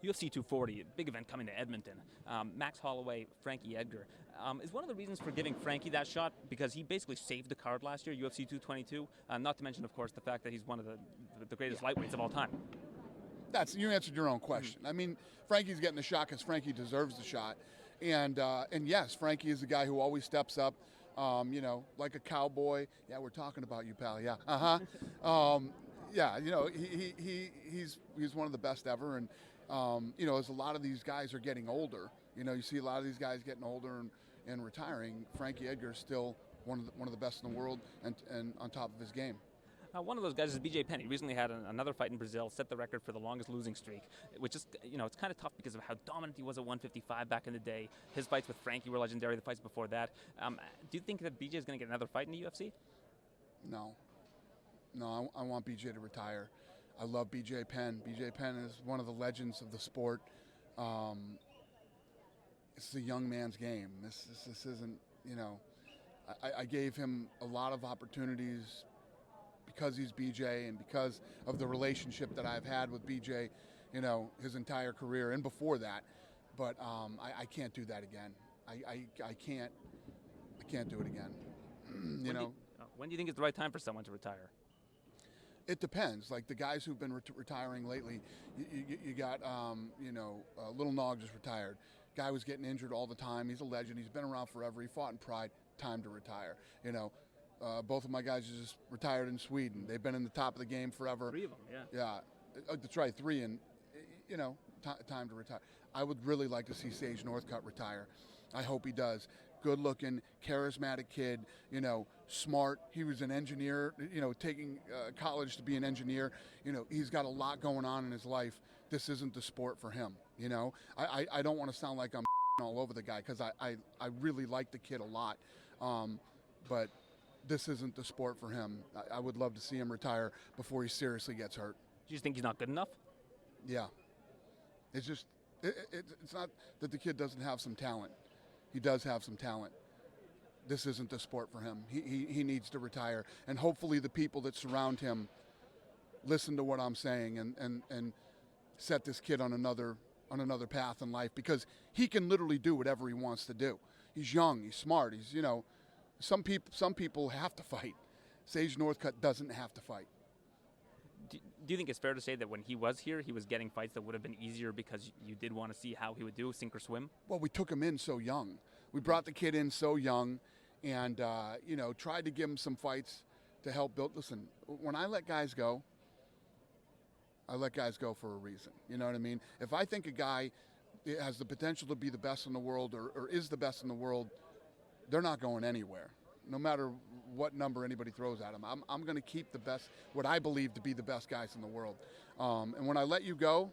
UFC 240, big event coming to Edmonton. Max Holloway, Frankie, Edgar. Is one of the reasons for giving Frankie that shot because he basically saved the card last year, UFC 222? Not to mention, of course, the fact that he's one of the greatest lightweights of all time. You answered your own question. I mean, Frankie's getting the shot because Frankie deserves the shot, and yes, Frankie is a guy who always steps up, like a cowboy. Yeah, we're talking about you, pal. Yeah, yeah, he's one of the best ever, and as a lot of these guys are getting older, you see a lot of these guys getting older and retiring. Frankie Edgar is still one of the best in the world, and on top of his game. One of those guys is BJ Penn. He recently had another fight in Brazil, set the record for the longest losing streak, which is, it's kind of tough because of how dominant he was at 155 back in the day. His fights with Frankie were legendary, the fights before that. Do you think that BJ is going to get another fight in the UFC? No, I want BJ to retire. I love BJ Penn. BJ Penn is one of the legends of the sport. It's a young man's game. This isn't, I gave him a lot of opportunities because he's BJ and because of the relationship that I've had with BJ, his entire career and before that. But I can't do that again. I can't do it again. When do you think is the right time for someone to retire? It depends. Like the guys who've been retiring lately, you got, Little Nog just retired. Guy was getting injured all the time. He's a legend. He's been around forever. He fought in Pride. Time to retire. Both of my guys just retired in Sweden. They've been in the top of the game forever. 3 of them, yeah. Yeah, that's right, 3, and time to retire. I would really like to see Sage Northcutt retire. I hope he does. Good-looking, charismatic kid. Smart. He was an engineer. Taking college to be an engineer. He's got a lot going on in his life. This isn't the sport for him. I don't want to sound like I'm all over the guy because I really like the kid a lot, but this isn't the sport for him. I would love to see him retire before he seriously gets hurt. Do you think he's not good enough? Yeah. It's just, it's not that the kid doesn't have some talent. He does have some talent. This isn't the sport for him. He needs to retire. And hopefully the people that surround him listen to what I'm saying and set this kid on another path in life, because he can literally do whatever he wants to do. He's young, he's smart, he's, some people have to fight. Sage Northcutt doesn't have to fight. Do you think it's fair to say that when he was here, he was getting fights that would have been easier because you did want to see how he would do, sink or swim? Well, we took him in so young. We brought the kid in so young and, tried to give him some fights to help build. Listen, when I let guys go, I let guys go for a reason. You know what I mean? If I think a guy has the potential to be the best in the world or is the best in the world, they're not going anywhere, no matter what number anybody throws at them. I'm going to keep the best, what I believe to be the best guys in the world. And when I let you go,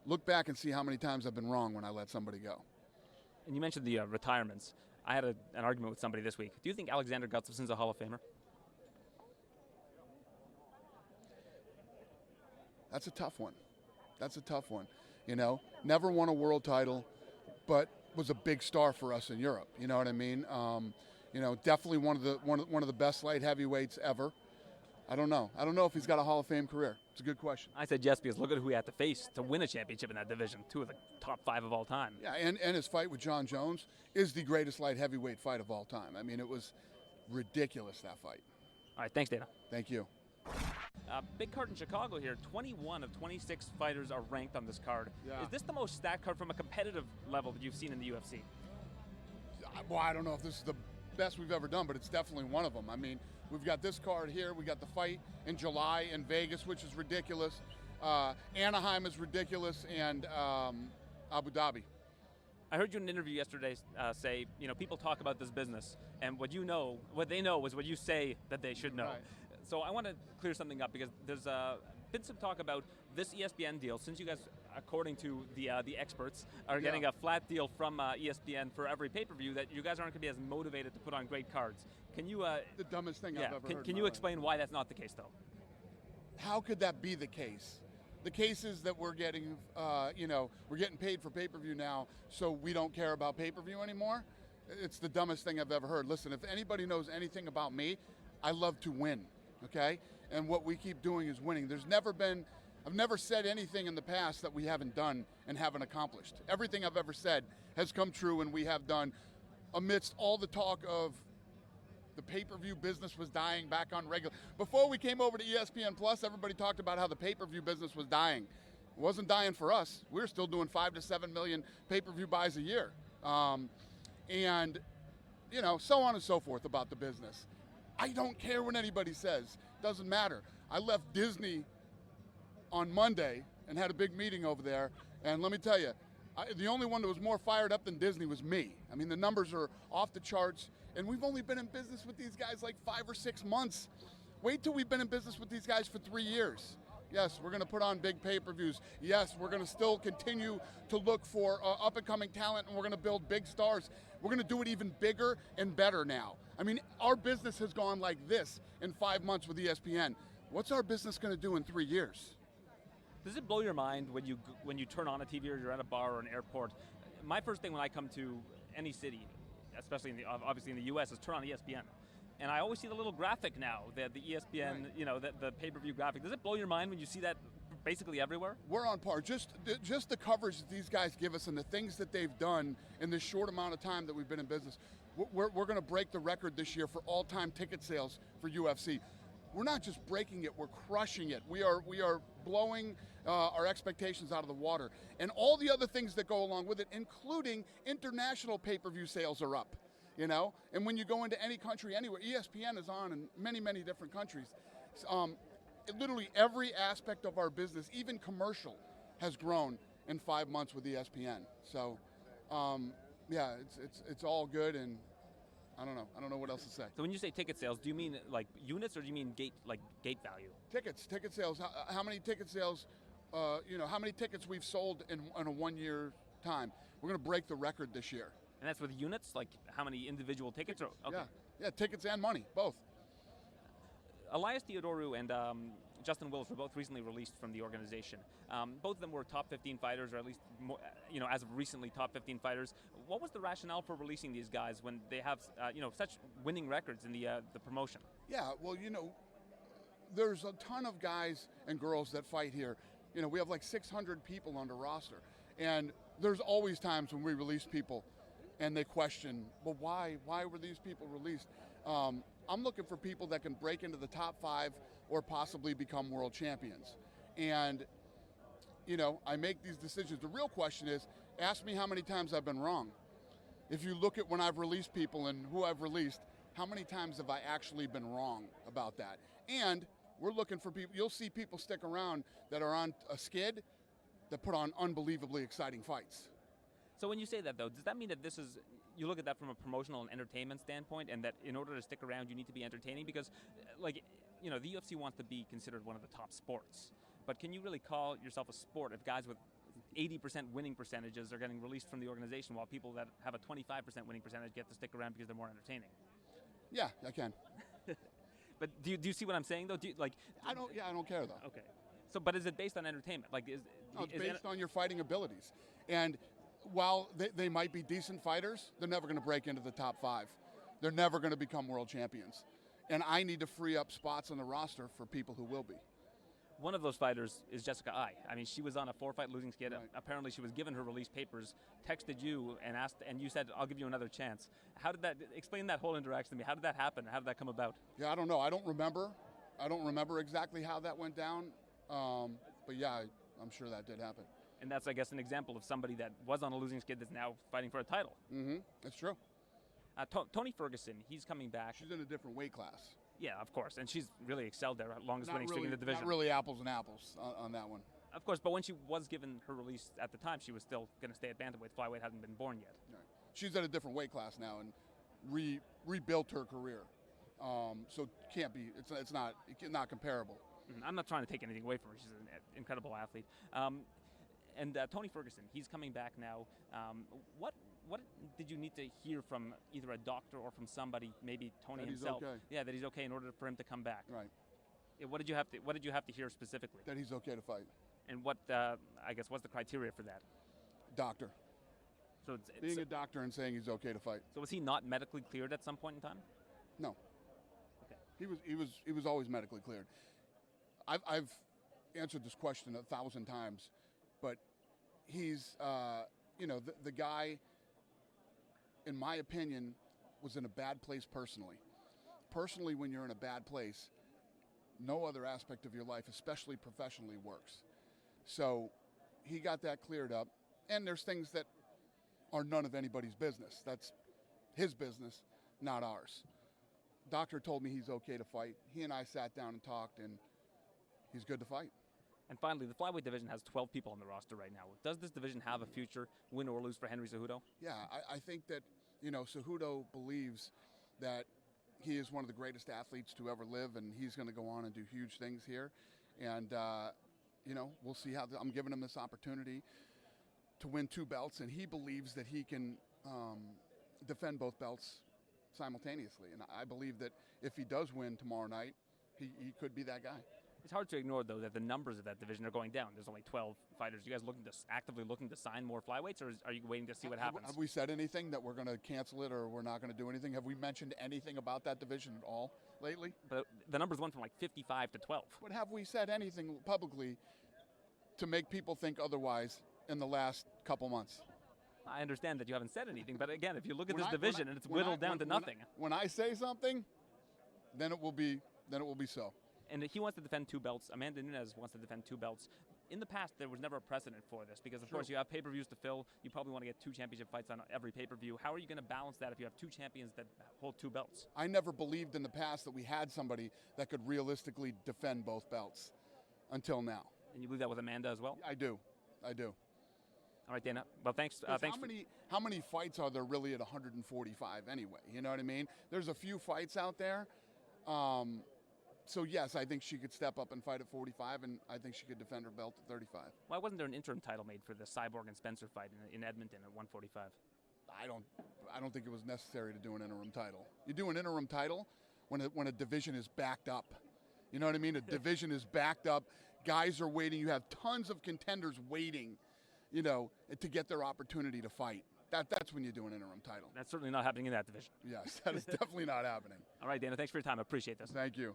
look back and see how many times I've been wrong when I let somebody go. And you mentioned the retirements. I had an argument with somebody this week. Do you think Alexander Gustafsson's a Hall of Famer? That's a tough one. Never won a world title, but was a big star for us in Europe. You know what I mean? Definitely one of the best light heavyweights ever. I don't know if he's got a Hall of Fame career. It's a good question. I said yes because look at who he had to face to win a championship in that division. 2 of the top 5 of all time. Yeah, and his fight with John Jones is the greatest light heavyweight fight of all time. I mean, it was ridiculous, that fight. All right, thanks, Dana. Thank you. Big card in Chicago here. 21 of 26 fighters are ranked on this card. Yeah. Is this the most stacked card from a competitive level that you've seen in the UFC? Well, I don't know if this is the best we've ever done, but it's definitely one of them. I mean, we've got this card here. We got the fight in July in Vegas, which is ridiculous. Anaheim is ridiculous, and Abu Dhabi. I heard you in an interview yesterday say, people talk about this business, and what they know is what you say that they should know. Right. So I want to clear something up because there's been some talk about this ESPN deal. Since you guys, according to the experts, are getting a flat deal from ESPN for every pay-per-view, that you guys aren't going to be as motivated to put on great cards. Can you? The dumbest thing I've ever heard. Can you explain why that's not the case, though? How could that be the case? The case is that we're getting, we're getting paid for pay-per-view now, so we don't care about pay-per-view anymore. It's the dumbest thing I've ever heard. Listen, if anybody knows anything about me, I love to win. Okay? And what we keep doing is winning. There's never been I've never said anything in the past that we haven't done and haven't accomplished. Everything I've ever said has come true and we have done amidst all the talk of the pay-per-view business was dying back on regular. Before we came over to ESPN Plus, everybody talked about how the pay-per-view business was dying. It wasn't dying for us. We were still doing 5 to 7 million pay-per-view buys a year. And, you know, so on and so forth about the business. I don't care what anybody says. Doesn't matter. I left Disney on Monday and had a big meeting over there. And let me tell you, the only one that was more fired up than Disney was me. I mean, the numbers are off the charts. And we've only been in business with these guys like 5 or 6 months. Wait till we've been in business with these guys for 3 years. Yes, we're going to put on big pay-per-views. Yes, we're going to still continue to look for up-and-coming talent, and we're going to build big stars. We're going to do it even bigger and better now. I mean, our business has gone like this in 5 months with ESPN. What's our business going to do in 3 years? Does it blow your mind when you turn on a TV or you're at a bar or an airport? My first thing when I come to any city, especially obviously in the U.S., is turn on ESPN. And I always see the little graphic now, the ESPN, right. You know, the pay-per-view graphic. Does it blow your mind when you see that basically everywhere? We're on par. Just the coverage that these guys give us and the things that they've done in this short amount of time that we've been in business. We're going to break the record this year for all-time ticket sales for UFC. We're not just breaking it, we're crushing it. We are blowing our expectations out of the water. And all the other things that go along with it, including international pay-per-view sales, are up. You know, and when you go into any country, anywhere, ESPN is on in many, many different countries. Literally every aspect of our business, even commercial, has grown in 5 months with ESPN. So, yeah, it's all good, and I don't know what else to say. So when you say ticket sales, do you mean like units, or do you mean gate value? Ticket sales. How many ticket sales? You know, how many tickets we've sold in a 1 year time? We're going to break the record this year. And that's with units, like how many individual tickets? Okay. Yeah, tickets and money, both. Elias Theodorou and Justin Willis were both recently released from the organization. Both of them were top 15 fighters, or at least, more, you know, as of recently, top 15 fighters. What was the rationale for releasing these guys when they have, you know, such winning records in the promotion? Yeah, well, you know, there's a ton of guys and girls that fight here. You know, we have like 600 people on the roster, and there's always times when we release people and they question, well, why were these people released? I'm looking for people that can break into the top 5 or possibly become world champions. And, you know, I make these decisions. The real question is, ask me how many times I've been wrong. If you look at when I've released people and who I've released, how many times have I actually been wrong about that? And we're looking for people, you'll see people stick around that are on a skid that put on unbelievably exciting fights. So when you say that, though, does that mean that this is, you look at that from a promotional and entertainment standpoint, and that in order to stick around, you need to be entertaining? Because, like, you know, the UFC wants to be considered one of the top sports. But can you really call yourself a sport if guys with 80% winning percentages are getting released from the organization, while people that have a 25% winning percentage get to stick around because they're more entertaining? Yeah, I can. But do you see what I'm saying, though? I don't care, though. Okay. So, but is it based on entertainment? Like, no, it's based on your fighting abilities. And while they might be decent fighters, they're never going to break into the top 5. They're never going to become world champions. And I need to free up spots on the roster for people who will be. One of those fighters is Jessica Ai. I mean, she was on a 4-fight losing skid. Right. Apparently, she was given her release papers, texted you and asked, and you said, "I'll give you another chance." How did that? Explain that whole interaction to me. How did that happen? How did that come about? Yeah, I don't know. I don't remember exactly how that went down. But yeah, I'm sure that did happen. And that's, I guess, an example of somebody that was on a losing skid that's now fighting for a title. Mm-hmm. That's true. Tony Ferguson, he's coming back. She's in a different weight class. Yeah, of course, and she's really excelled there, longest winning streak in the division. Not really apples and apples on that one. Of course, but when she was given her release at the time, she was still going to stay at bantamweight. Flyweight hadn't been born yet. Right. She's at a different weight class now and rebuilt her career. So can't be. It's not comparable. Mm-hmm. I'm not trying to take anything away from her. She's an incredible athlete. And Tony Ferguson, he's coming back now. What did you need to hear from either a doctor or from somebody, maybe Tony himself? Okay. Yeah, that he's okay in order for him to come back. Right. Yeah, what did you have to hear specifically? That he's okay to fight. And what's the criteria for that? Doctor. So being a doctor and saying he's okay to fight. So was he not medically cleared at some point in time? No. Okay. He was always medically cleared. I've answered this question 1,000 times, but he's, the guy, in my opinion, was in a bad place personally. Personally, when you're in a bad place, no other aspect of your life, especially professionally, works. So he got that cleared up, and there's things that are none of anybody's business. That's his business, not ours. Doctor told me he's okay to fight. He and I sat down and talked, and he's good to fight. And finally, the flyweight division has 12 people on the roster right now. Does this division have a future, win or lose, for Henry Cejudo? Yeah, I think that, Cejudo believes that he is one of the greatest athletes to ever live, and he's going to go on and do huge things here. And, we'll see how I'm giving him this opportunity to win 2 belts, and he believes that he can defend both belts simultaneously. And I believe that if he does win tomorrow night, he could be that guy. It's hard to ignore, though, that the numbers of that division are going down. There's only 12 fighters. You guys actively looking to sign more flyweights, or are you waiting to see what happens? Have we said anything that we're going to cancel it or we're not going to do anything? Have we mentioned anything about that division at all lately? But the numbers went from like 55 to 12. But have we said anything publicly to make people think otherwise in the last couple months? I understand that you haven't said anything, but again, if you look at this division and it's whittled down to nothing. When I say something, then it will be so. And he wants to defend 2 belts. Amanda Nunes wants to defend 2 belts. In the past, there was never a precedent for this because, of course, you have pay-per-views to fill. You probably want to get 2 championship fights on every pay-per-view. How are you going to balance that if you have 2 champions that hold 2 belts? I never believed in the past that we had somebody that could realistically defend both belts until now. And you believe that with Amanda as well? I do. All right, Dana. Well, thanks. How many fights are there really at 145 anyway? You know what I mean? There's a few fights out there. So, yes, I think she could step up and fight at 45, and I think she could defend her belt at 35. Why wasn't there an interim title made for the Cyborg and Spencer fight in Edmonton at 145? I don't think it was necessary to do an interim title. You do an interim title when a division is backed up. You know what I mean? A division is backed up. Guys are waiting. You have tons of contenders waiting, to get their opportunity to fight. That's when you do an interim title. That's certainly not happening in that division. Yes, that is definitely not happening. All right, Dana, thanks for your time. I appreciate this. Thank you.